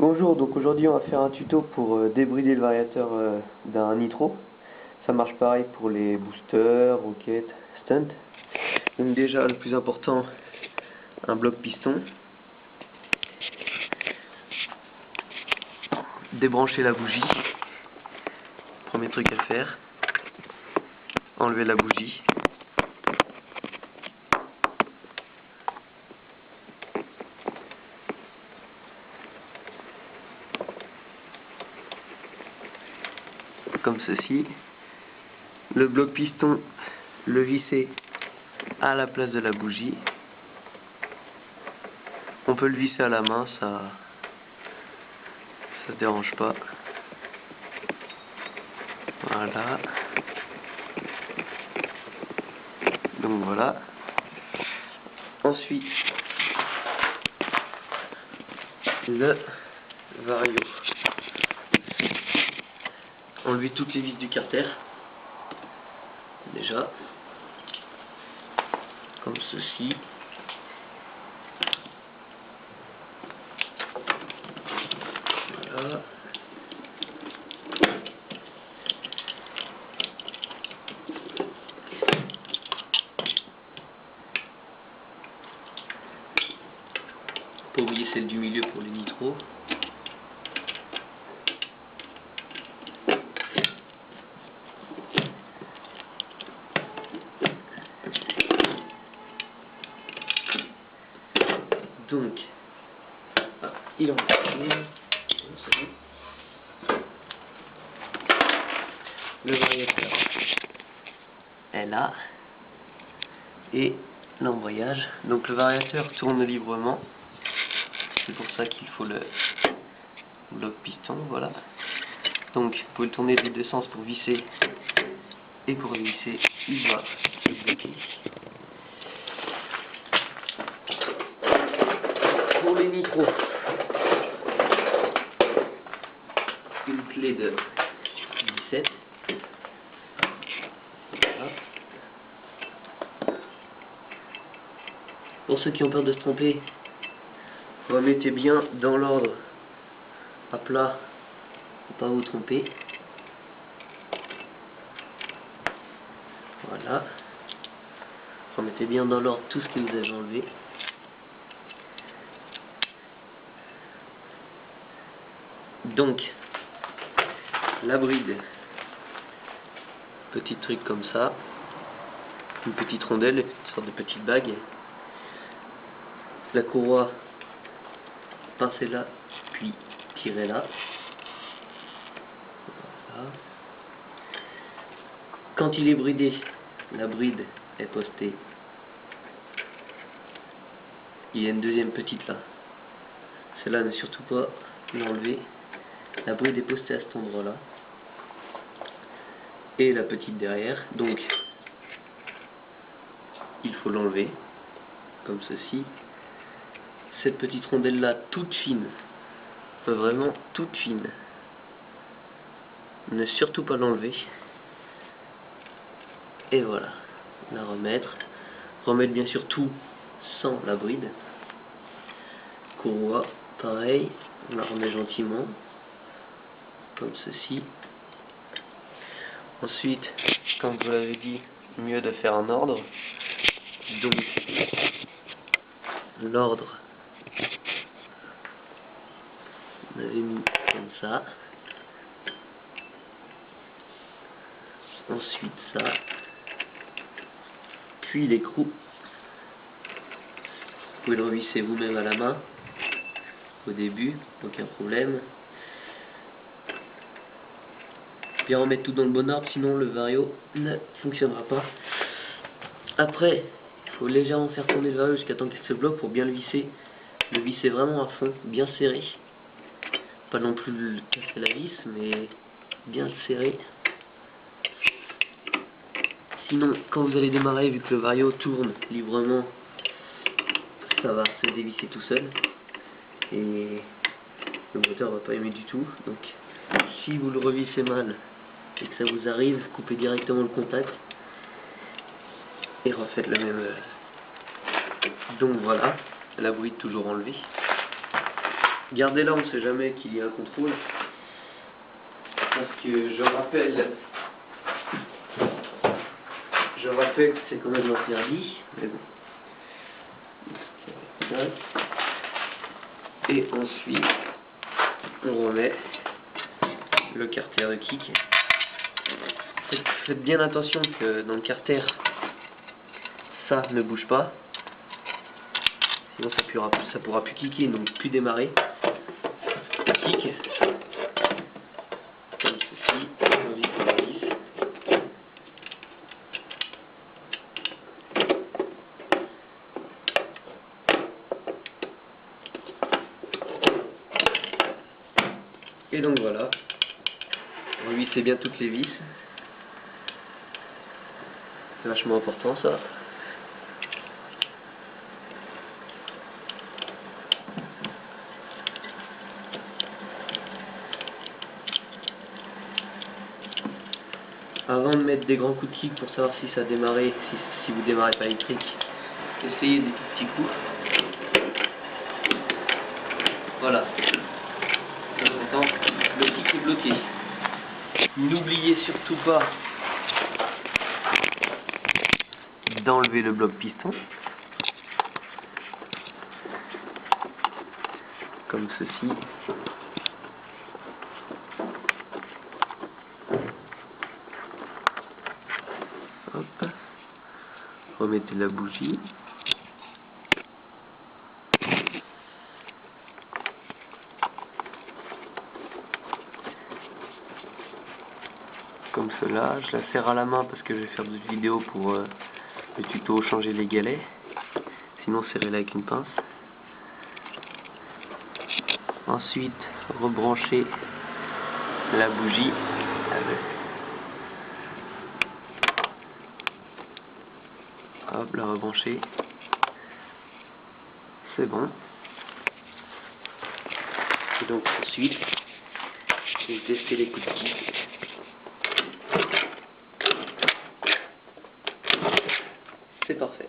Bonjour, donc aujourd'hui on va faire un tuto pour débrider le variateur d'un nitro. Ça marche pareil pour les boosters, roquettes, stunt. Donc déjà le plus important, un bloc piston. Débrancher la bougie. Premier truc à faire. Enlever la bougie. Comme ceci. Le bloc piston, le visser à la place de la bougie. On peut le visser à la main, ça dérange pas. Voilà. Donc voilà. Ensuite, le vario. Enlever toutes les vis du carter. Déjà. Comme ceci. Voilà. Pas oublier celle du milieu pour les nitros. Donc, il en reste une. Le variateur est là. Et l'embrayage. Donc le variateur tourne librement. C'est pour ça qu'il faut le bloc piston. Voilà. Donc vous pouvez le tourner des deux sens pour visser et pour visser. Il va se bloquer. Pour les nitros, une clé de 17. Voilà. Pour ceux qui ont peur de se tromper, remettez bien dans l'ordre à plat pour ne pas vous tromper. Voilà. Remettez bien dans l'ordre tout ce que vous avez enlevé. Donc, la bride, petit truc comme ça, une petite rondelle, une sorte de petite bague. La courroie, pincez là, puis tirez là. Voilà. Quand il est bridé, la bride est postée. Il y a une deuxième petite là. Celle-là, ne surtout pas l'enlever. La bride est postée à cet endroit-là. Et la petite derrière. Donc, il faut l'enlever. Comme ceci. Cette petite rondelle-là, toute fine. Vraiment toute fine. Ne surtout pas l'enlever. Et voilà. La remettre. Remettre bien sûr tout sans la bride. Courroie, pareil. On la remet gentiment. Comme ceci. Ensuite, comme je vous l'avais dit, mieux de faire un ordre. Donc, l'ordre, on avait mis comme ça. Ensuite ça. Puis l'écrou. Vous pouvez le revisser vous-même à la main. Au début, aucun problème. Bien remettre tout dans le bon ordre, sinon le vario ne fonctionnera pas. Après, il faut légèrement faire tourner le vario jusqu'à temps qu'il se bloque pour bien le visser. Le visser vraiment à fond, bien serré. Pas non plus le casser la vis, mais bien serré. Sinon, quand vous allez démarrer, vu que le vario tourne librement, ça va se dévisser tout seul. Et le moteur va pas aimer du tout. Donc, si vous le revissez mal et que ça vous arrive, coupez directement le contact et refaites la même. Donc voilà, la bride toujours enlevée. Gardez-la, on ne sait jamais qu'il y a un contrôle. Parce que je rappelle que c'est quand même interdit. Mais bon. Et ensuite, on remet le carter de kick. Faites bien attention que dans le carter, ça ne bouge pas. Sinon ça pourra plus kicker, donc plus démarrer. Kick. Comme ceci. On visse la vis. Et donc voilà. Revissez bien toutes les vis. C'est vachement important ça. Avant de mettre des grands coups de kick pour savoir si ça a démarré, si vous démarrez pas électrique, essayez des petits coups. Voilà. De temps en temps, le kick est bloqué. N'oubliez surtout pas d'enlever le bloc piston. Comme ceci. Hop. Remettez la bougie. Comme cela, je la serre à la main parce que je vais faire d'autres vidéos pour le tuto changer les galets. Sinon serrez-la avec une pince. Ensuite, rebranchez la bougie avec. Hop, la rebrancher. C'est bon. Et donc ensuite, je vais tester les coups de kick. C'est parfait.